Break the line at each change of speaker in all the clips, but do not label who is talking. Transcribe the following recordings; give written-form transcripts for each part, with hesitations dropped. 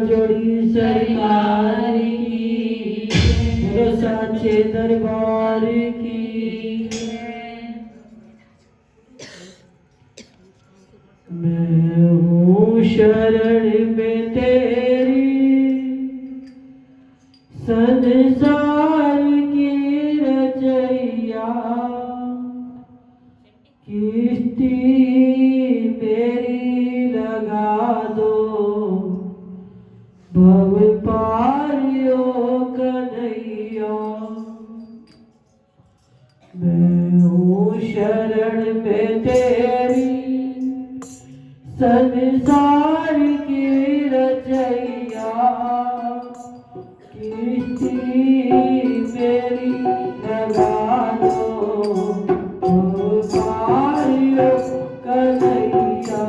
जोड़ी सरकार की, साचे दरबार की। मैं हूँ शरण में तेरी, संसार की रचैया। किश्ती मेरी लगा दो, भव पारियो कन्हैया। मैं हूँ शरण में तेरी, संसार की रचैया। किश्ती मेरी लगा दो, भव पारियो कन्हैया।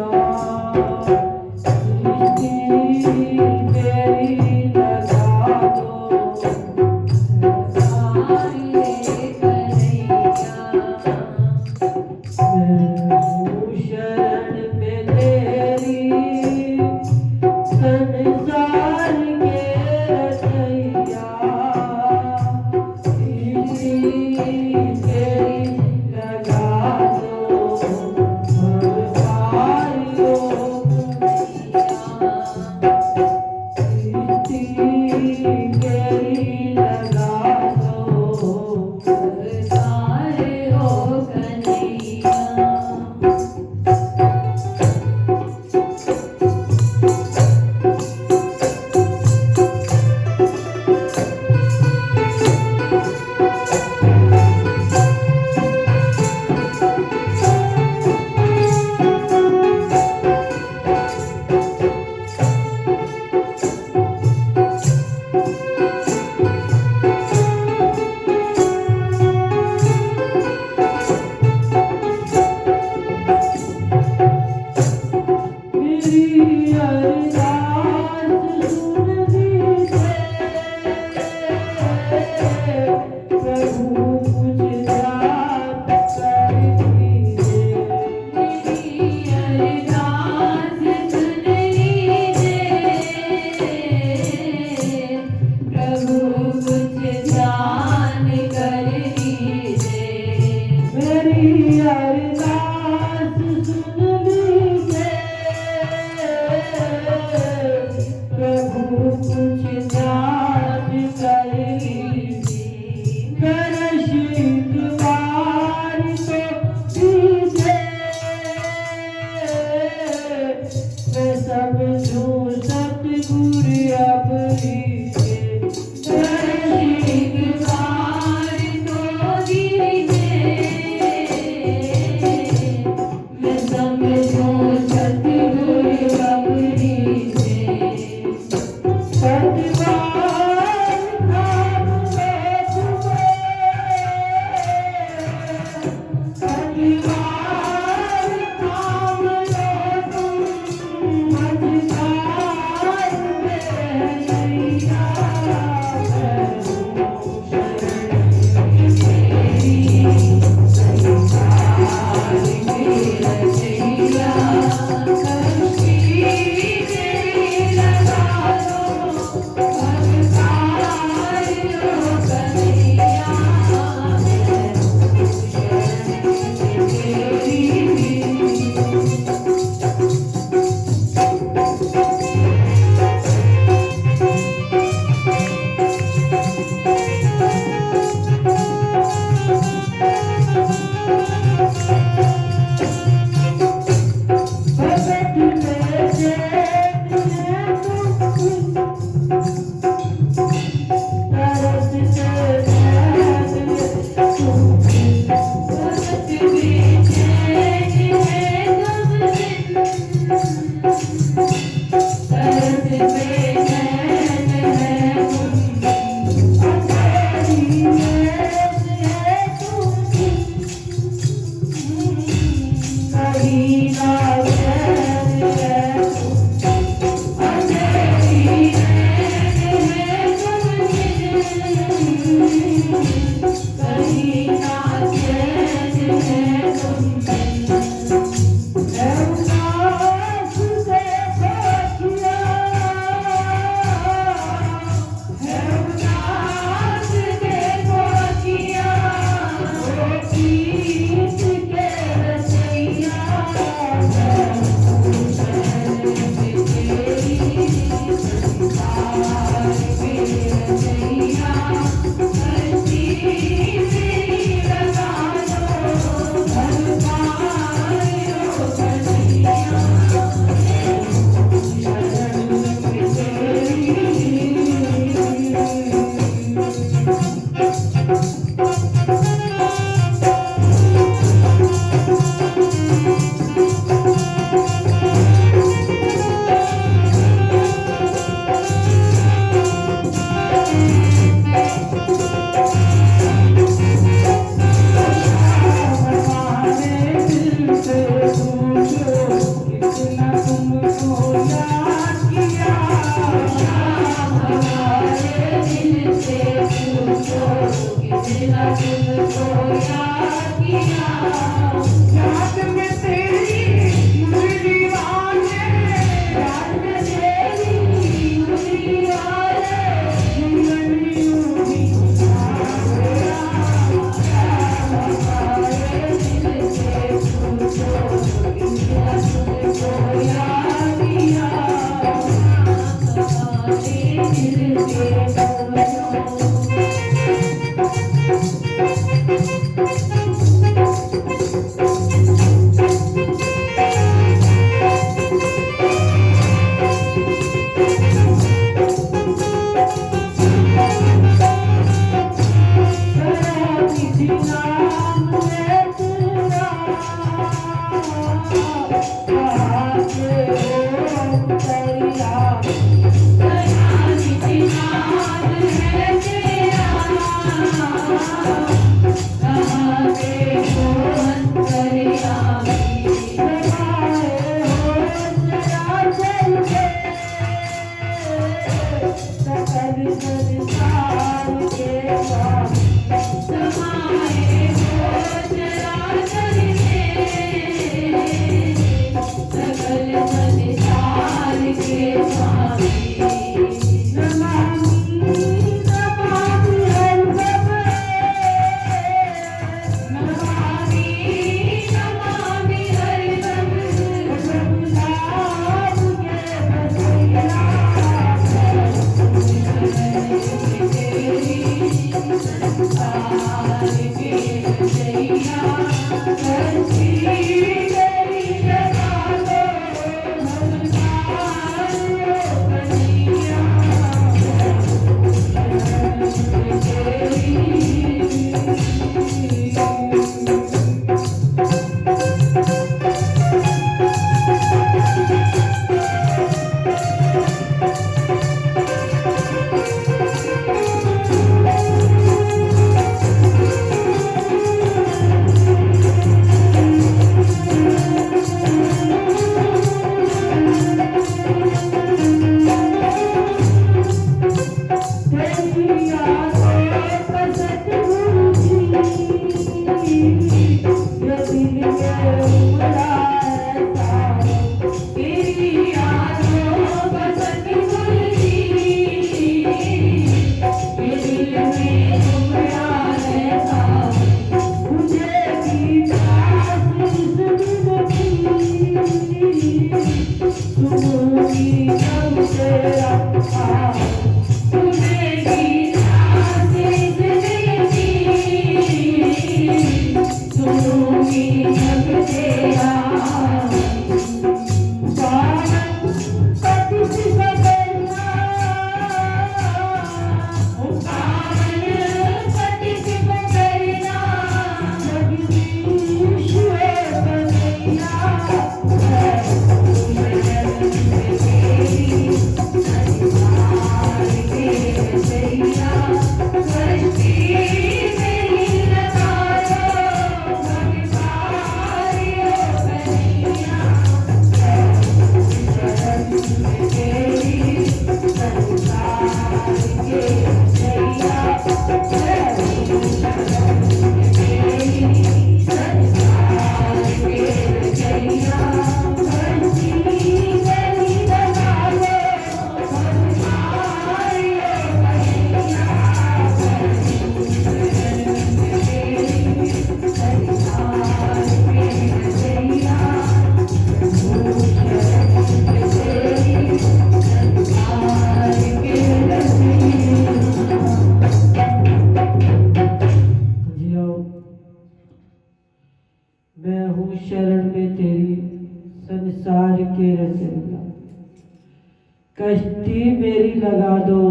कश्ती मेरी लगा दो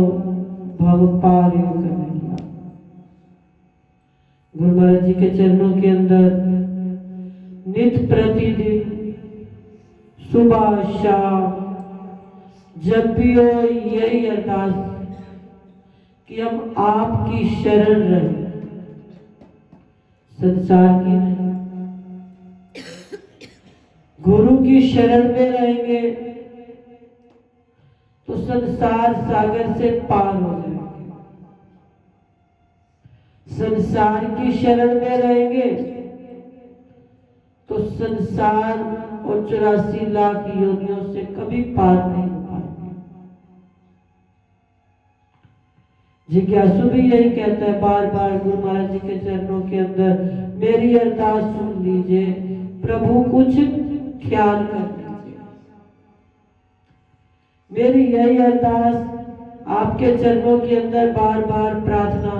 भव पार कन्हैया। गुरु महाराज जी के चरणों के अंदर नित प्रतिदिन सुबह शाम जब भी हो यही अरदास कि हम आपकी शरण रहे, संसार की नहीं। गुरु की शरण में रहेंगे तो संसार सागर से पार हो जाएंगे। संसार की शरण में रहेंगे तो संसार और 84 लाख योनियों से कभी पार नहीं हो पाएंगे। जिज्ञासु भी यही कहता है बार बार गुरु महाराज जी के चरणों के अंदर, मेरी अरदास सुन लीजिए प्रभु, कुछ ख्याल कर लीजिए। मेरी यही अरदास आपके चरणों के अंदर बार बार प्रार्थना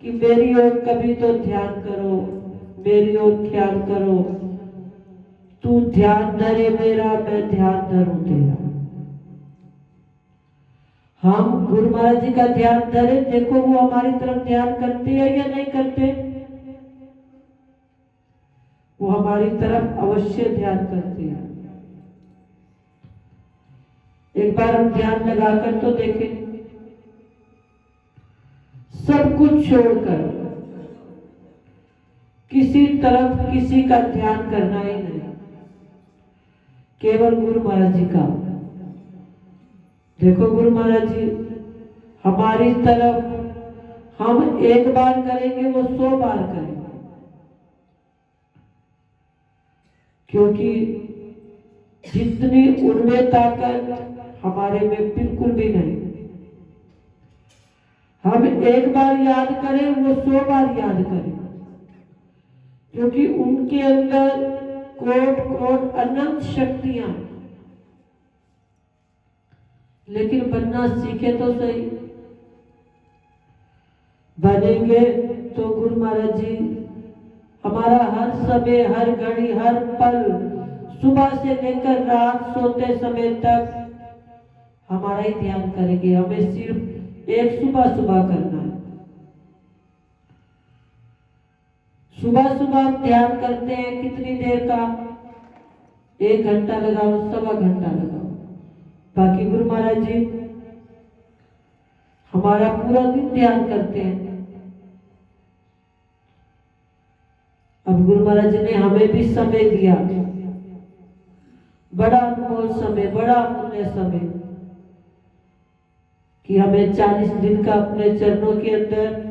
कि मेरी ओर कभी तो ध्यान करो, मेरी ओर ख्याल करो। तू ध्यान धरे मेरा, मैं ध्यान धरूं तेरा। हम गुरु महाराज जी का ध्यान धरे, देखो वो हमारी तरफ ध्यान करते हैं या नहीं करते। वो हमारी तरफ अवश्य ध्यान करते हैं। एक बार हम ध्यान लगाकर तो देखें, सब कुछ छोड़कर किसी तरफ किसी का ध्यान करना ही नहीं, केवल गुरु महाराज जी का। देखो गुरु महाराज जी हमारी तरफ हम एक बार करेंगे, वो 100 बार करेंगे, क्योंकि जितनी उनमें ताकत हमारे में बिल्कुल भी नहीं। हम एक बार याद करें, वो 100 बार याद करें, क्योंकि उनके अंदर कोट कोट अनंत शक्तियां। लेकिन बनना सीखे तो सही। बनेंगे तो गुरु महाराज जी हमारा हर समय, हर घड़ी, हर पल, सुबह से लेकर रात सोते समय तक हमारा ही ध्यान करेंगे। हमें सिर्फ एक सुबह सुबह करना है। सुबह सुबह हम ध्यान करते हैं कितनी देर का? 1 घंटा लगाओ, 1.25 घंटा लगाओ। बाकी गुरु महाराज जी हमारा पूरा दिन ध्यान करते हैं। अब गुरु महाराज जी ने हमें भी समय दिया, बड़ा अनमोल समय, बड़ा अमूल्य समय, कि हमें 40 दिन का अपने चरणों के अंदर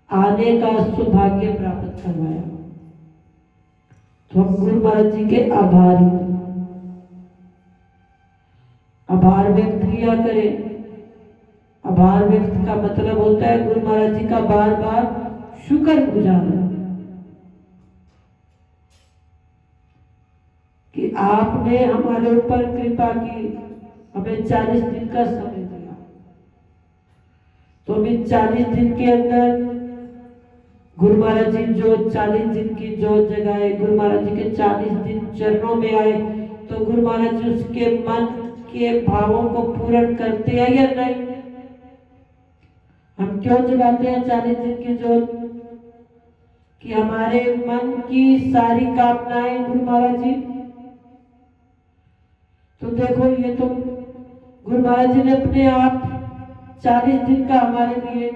आने का सौभाग्य प्राप्त करवाया। तो हम गुरु महाराज जी के आभारी, आभार व्यक्त किया करें। आभार व्यक्त का मतलब होता है गुरु महाराज जी का बार बार शुक्र गुजारना, कि आपने हमारे ऊपर कृपा की, हमें 40 दिन का समय दिया। तो इन 40 दिन के अंदर गुरु महाराज जी जो 40 दिन की जोत जगाए, गुरु महाराज जी के 40 दिन चरणों में आए, तो गुरु महाराज जी उसके मन के भावों को पूर्ण करते हैं या नहीं? हम क्यों जगाते हैं 40 दिन की जोत? कि हमारे मन की सारी कामनाएं गुरु महाराज जी, तो देखो ये तो गुरु महाराज जी ने अपने आप 40 दिन का हमारे लिए,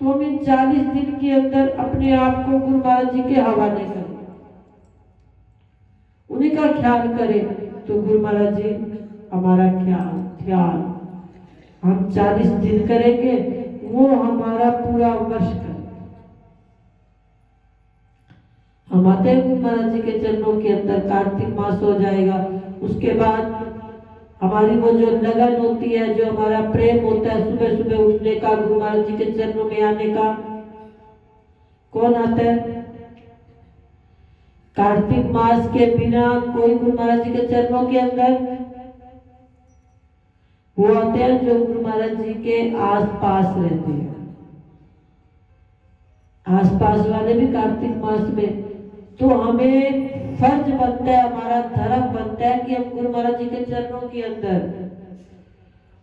तो हम इन 40 दिन के अंदर अपने आप को गुरु महाराज जी के हवाले करें, उन्हीं का ख्याल करें। तो गुरु महाराज जी हमारा ख्याल हम 40 दिन करेंगे, वो हमारा पूरा वर्ष करेंगे। हम आते हैं गुरु महाराज जी के चरणों के अंदर, कार्तिक मास हो जाएगा, उसके बाद हमारी वो जो लगन होती है, जो हमारा प्रेम होता है सुबह सुबह उठने का, गुरु महाराज जी के चरणों में आने का, कौन आता है? कार्तिक मास के बिना कोई गुरु महाराज जी के चरणों के अंदर, वो आते हैं जो गुरु महाराज जी के आसपास रहते हैं, आसपास वाले भी कार्तिक मास में। तो हमें फर्ज बनता है, हमारा धर्म बनता है कि हम गुरु महाराज जी के चरणों के अंदर,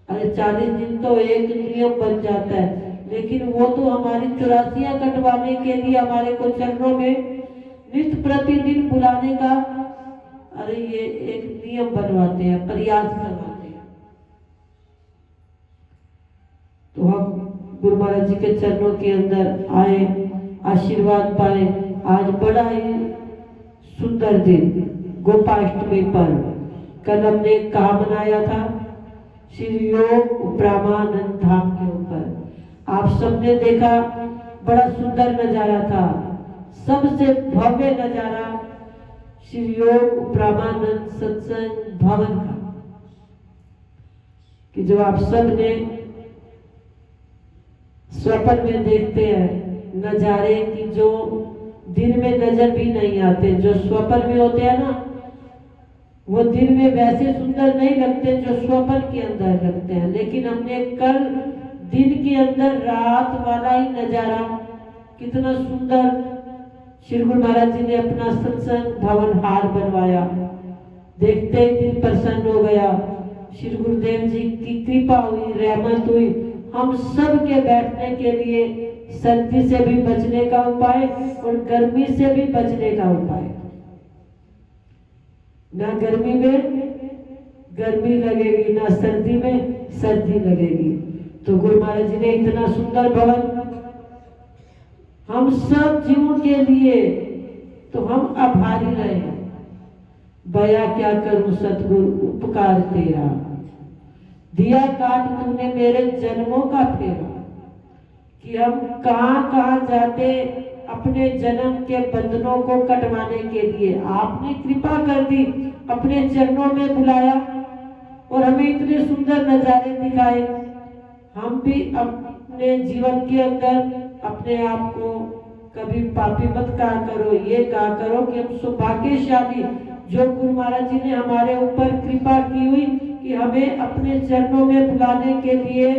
अरे 40 दिन तो एक नियम बन जाता है, लेकिन वो तो हमारी 84 कटवाने के लिए हमारे को चरणों में नित्य प्रतिदिन बुलाने का, अरे ये एक नियम बनवाते हैं, प्रयास करवाते हैं। तो हम गुरु महाराज जी के चरणों के अंदर आए, आशीर्वाद पाए। आज बड़ा ही सुंदर दिन, गोपाष्टमी पर्व, कल हमने कहा मनाया था? श्री योग ब्रह्मानंद धाम के ऊपर। आप सबने देखा, बड़ा सुंदर नजारा था, सबसे भव्य नजारा श्री योग ब्रह्मानंद सत्संग भवन का, कि जो आप सब ने स्वप्न में देखते हैं नजारे की, जो दिन में नजर भी नहीं आते, जो स्वप्न में होते हैं ना, वो दिन में वैसे सुंदर नहीं लगते जो स्वप्न के अंदर लगते हैं। लेकिन हमने कल दिन के अंदर रात वाला ही नजारा, कितना सुंदर श्री गुरु महाराज जी ने अपना सत्संग भवन हार बनवाया, देखते ही दिल प्रसन्न हो गया। श्री गुरुदेव जी की कृपा हुई, रहमत हुई, हम सब के बैठने के लिए सर्दी से भी बचने का उपाय और गर्मी से भी बचने का उपाय। ना गर्मी में गर्मी लगेगी, ना सर्दी में सर्दी लगेगी। तो गुरु महाराज जी ने इतना सुंदर भवन हम सब जीवों के लिए, तो हम आभारी रहे। बया क्या करूं सतगुरु उपकार तेरा, दिया काट तूने मेरे जन्मों का फेरा। कि हम कहां कहां जाते अपने जन्म के बंधनों को कटवाने के लिए, आपने कृपा कर दी, अपने चरणों में बुलाया और हमें इतने सुंदर नजारे दिखाए। हम भी अपने जीवन के अंदर अपने आप को कभी पापी मत कहा करो, ये कहा करो कि हम सौभाग्यशाली जो गुरु महाराज जी ने हमारे ऊपर कृपा की हुई कि हमें अपने चरणों में बुलाने के लिए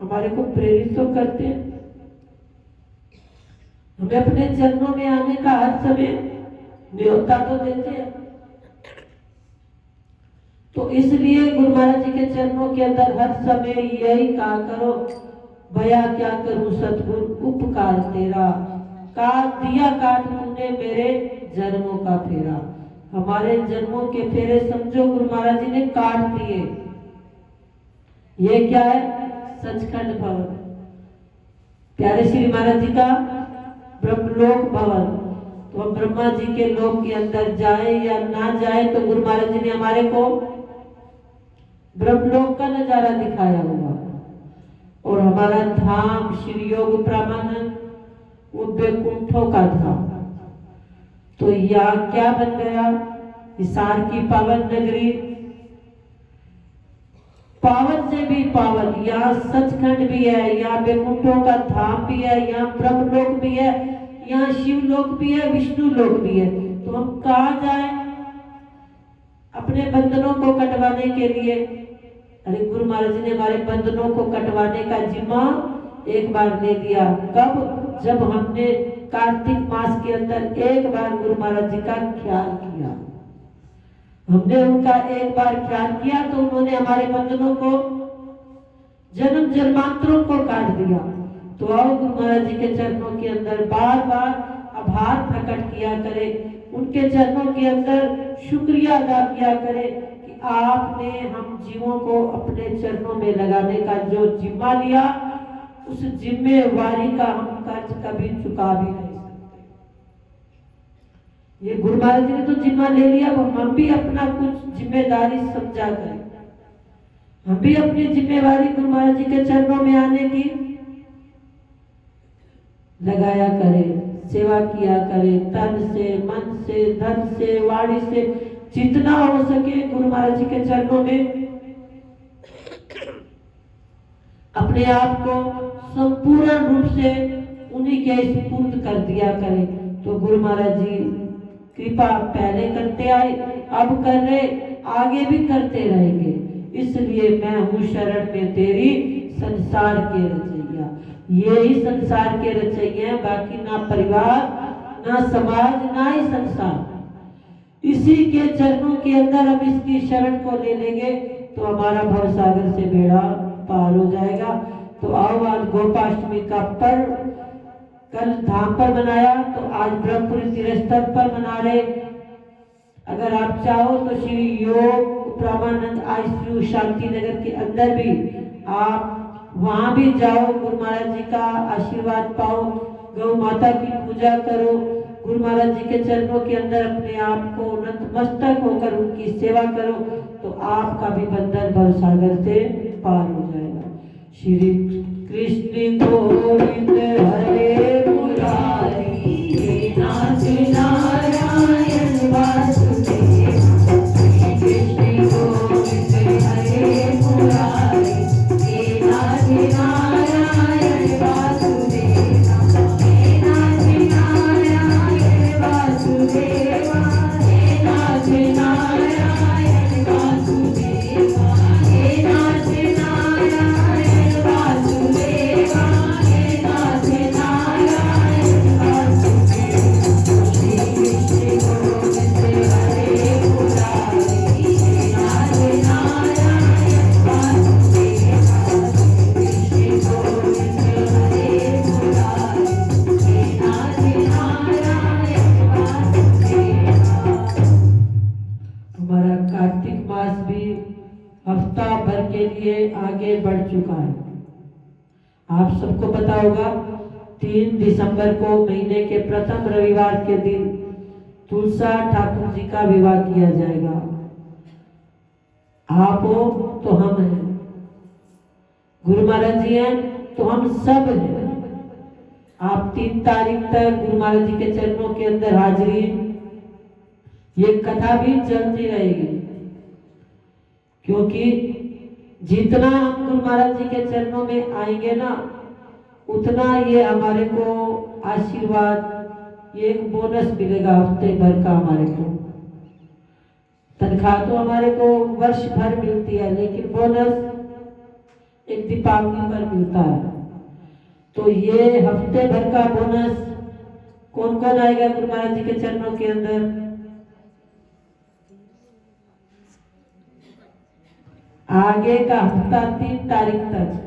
हमारे को प्रेरित तो करते हैं, हमें अपने चरणों में आने का हर समय न्योता तो देते हैं। तो इसलिए गुरु महाराज जी के चरणों के अंदर हर समय यही कहा करो, भया क्या करूं सतगुरु उपकार तेरा, काट दिया काट तूने मेरे जन्मों का फेरा। हमारे जन्मों के फेरे समझो गुरु महाराज जी ने काट दिए। ये क्या है? सचखंड भवन, प्यारे श्री महाराज जी का ब्रह्मलोक भवन। तो हम ब्रह्मा जी के लोक के अंदर जाए या ना जाए, तो गुरु महाराज जी ने हमारे को ब्रह्मलोक का नजारा दिखाया हुआ। और हमारा धाम श्री योग प्रामानंद वो बैकुंठों का धाम। तो यहाँ क्या बन गया? हिसार की पावन नगरी, पावन से भी पावन। यहाँ सचखंड भी है, यहाँ बैकुंठों का धाम भी है, यहाँ ब्रह्मलोक भी है, यहाँ शिवलोक भी है, विष्णु लोक भी है। तो हम कहाँ जाए अपने बंधनों को कटवाने के लिए? अरे गुरु महाराज जी ने हमारे बंधनों को कटवाने का जिम्मा एक बार ले लिया। कब? जब हमने कार्तिक मास के अंदर एक बार गुरु महाराज जी का ख्याल किया। हमने उनका एक बार ख्याल किया तो उन्होंने हमारे बंधनों को जन्म जन्मांतरों को काट दिया। तो आओ गुरु महाराज जी के चरणों के अंदर बार बार आभार प्रकट किया करें, उनके चरणों के अंदर शुक्रिया अदा किया करें कि आपने हम जीवों को अपने चरणों में लगाने का जो जिम्मा लिया, उस जिम्मेवारी का हम कर्ज कभी चुका भी नहीं सकते। ये गुरु महाराज जी ने तो जिम्मा ले लिया, हम भी अपना कुछ जिम्मेदारी समझा करें, हम भी अपनी जिम्मेवारी गुरु महाराज जी के चरणों में आने की लगाया करें, सेवा किया करें, तन से, मन से, धन से, वाणी से, जितना हो सके गुरु महाराज जी के चरणों में अपने आप को संपूर्ण रूप से उन्हीं के स्फूर्त कर दिया करें। तो गुरु महाराज जी कृपा पहले करते आए, अब कर रहे, आगे भी करते रहेंगे। इसलिए मैं हूँ शरण में तेरी संसार के रचैया। यही संसार के रचैया हैं, बाकी ना परिवार, ना समाज, ना ही संसार। इसी के चरणों के अंदर हम इसकी शरण को ले लेंगे तो हमारा भवसागर से बेड़ा पार हो जाएगा। तो आओ, आज गोपाष्टमी का पर्व कल धाम पर मनाया, तो आज ब्रह्मपुरी तीर्थस्थल पर मना रहे। अगर आप चाहो तो श्री योग प्रामानंद आईसीयू शांति नगर के अंदर भी आप वहां भी जाओ, गुरु महाराज जी का आशीर्वाद पाओ, गौ माता की पूजा करो, गुरु महाराज जी के चरणों के अंदर अपने आप को नतमस्तक होकर उनकी सेवा करो, तो आपका भी बंधन भवसागर से पार हो जाएगा। श्री कृष्ण गोविंद हरे मुरारी, नाथ नारायण वासुदेव। श्री कृष्ण गोविंद हरे मुरारी, नाथ नारायण वासुदेव। नाथ नारायण वासुदेव, नाथ नारायण वासुदेव, नाथ नारायण वासुदेव, नाथ नारायण भर के लिए आगे बढ़ चुका है। आप सबको पता होगा 3 दिसंबर को महीने के प्रथम रविवार के दिन तुलसा ठाकुर जी का विवाह किया जाएगा। आप हो तो हम हैं, गुरु महाराज जी हैं तो हम सब हैं। आप 3 तारीख तक गुरु महाराज जी के चरणों के अंदर हाजिरी, ये कथा भी चलती रहेगी, क्योंकि जितना हम गुरु महाराज जी के चरणों में आएंगे ना, उतना ये हमारे को आशीर्वाद, ये एक बोनस मिलेगा हफ्ते भर का। हमारे को तनख्वाह तो हमारे को वर्ष भर मिलती है, लेकिन बोनस एक दीपावली पर मिलता है। तो ये हफ्ते भर का बोनस कौन कौन आएगा गुरु महाराज जी के चरणों के अंदर? आगे का हफ्ता 3 तारीख तक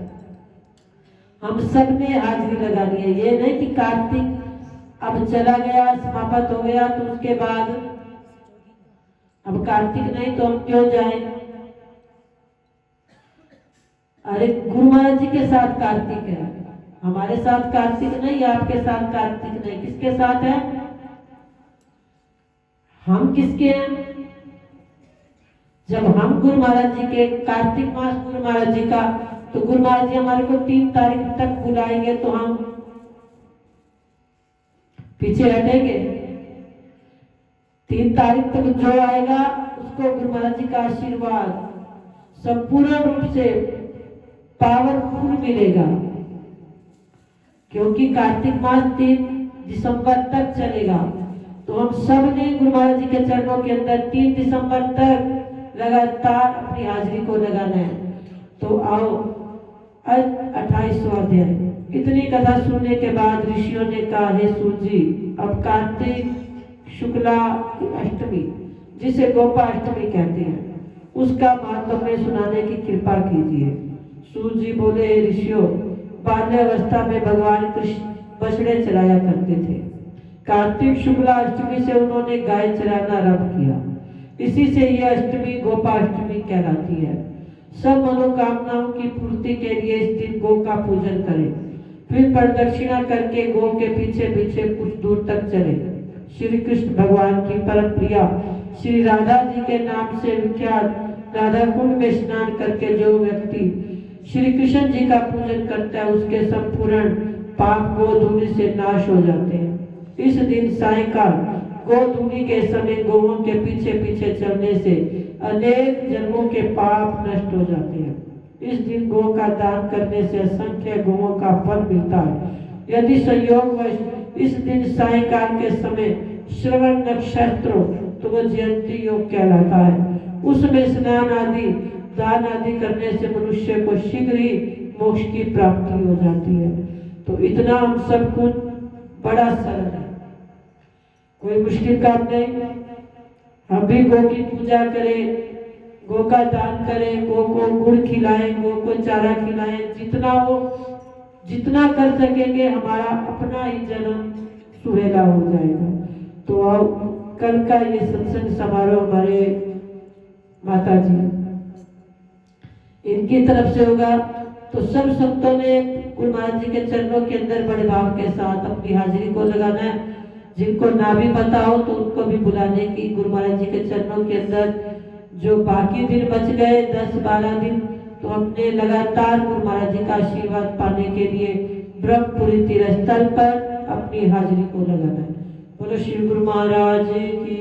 हम सब ने हाजिरी लगानी है। ये नहीं कि कार्तिक अब चला गया, समाप्त हो गया, तो उसके बाद अब कार्तिक नहीं तो हम क्यों जाएं? अरे गुरु महाराज जी के साथ कार्तिक है, हमारे साथ कार्तिक नहीं, आपके साथ कार्तिक नहीं। किसके साथ है? हम किसके हैं? जब हम गुरु महाराज जी के, कार्तिक मास गुरु महाराज जी का, तो गुरु महाराज जी हमारे को 3 तारीख तक बुलाएंगे तो हम पीछे हटेंगे? 3 तारीख तक जो आएगा उसको गुरु महाराज जी का आशीर्वाद संपूर्ण रूप से पावरफुल मिलेगा, क्योंकि कार्तिक मास 3 दिसंबर तक चलेगा। तो हम सब ने गुरु महाराज जी के चरणों के अंदर 3 दिसंबर तक लगातार अपनी हाजिरी को लगाना है। तो आओ 28वां अध्याय। इतनी कथा सुनने के बाद ऋषियों ने कहा, हे सूत जी, अब कार्तिक शुक्ला अष्टमी, जिसे गोपा अष्टमी कहते हैं, उसका महात्म्य सुनाने की कृपा कीजिए। सूत जी बोले, हे ऋषियों, बाल्यावस्था में भगवान कृष्ण बछड़े चराया करते थे। कार्तिक शुक्ला अष्टमी से उन्होंने गाय चराना आरंभ किया। इसी से यह अष्टमी गोपा अष्टमी कहलाती है। सब मनोकामनाओं की पूर्ति के लिए इस दिन गौ का पूजन करें, फिर प्रदक्षिणा करके गौ के पीछे पीछे कुछ दूर तक चले। श्री कृष्ण भगवान की परम प्रिया श्री राधा जी के नाम से विख्यात राधा कुंड में स्नान करके जो व्यक्ति श्री कृष्ण जी का पूजन करता है, उसके संपूर्ण पाप गोधूलि से नाश हो जाते हैं। इस दिन सायंकाल गोधूलि के समय गौओं के पीछे पीछे चलने से अनेक जन्मों के पाप नष्ट हो जाते हैं। इस दिन गौ का दान करने से असंख्य गौओं का फल मिलता है। यदि संयोगवश इस दिन सायंकाल के समय श्रवण नक्षत्र हो तो वह जयंती योग कहलाता है। उसमें स्नान आदि दान आदि करने से मनुष्य को शीघ्र ही मोक्ष की प्राप्ति हो जाती है। तो इतना हम सब कुछ बड़ा सरल है, कोई मुश्किल काम नहीं। हम भी गौ की पूजा करें, गौ का दान करें, गौ को गुड़ खिलाएं, गौ को चारा खिलाएं, जितना हो, जितना कर सकेंगे, हमारा अपना ही जन्म सुहेला हो जाएगा। तो आओ, कल का ये सत्संग समारोह हमारे माता जी इनकी तरफ से होगा। तो सब संतों ने गुरु महाराज जी के चरणों के अंदर बड़े भाव के साथ अपनी हाजिरी को लगाना है। जिनको ना भी पता हो तो उनको भी बुलाने की, गुरु महाराज जी के चरणों के अंदर जो बाकी दिन बच गए 10-12 दिन, तो हमने लगातार गुरु महाराज जी का आशीर्वाद पाने के लिए ब्रह्मपुरी तीर्थ स्थल पर अपनी हाजिरी को लगाना है। बोलो श्री गुरु महाराज की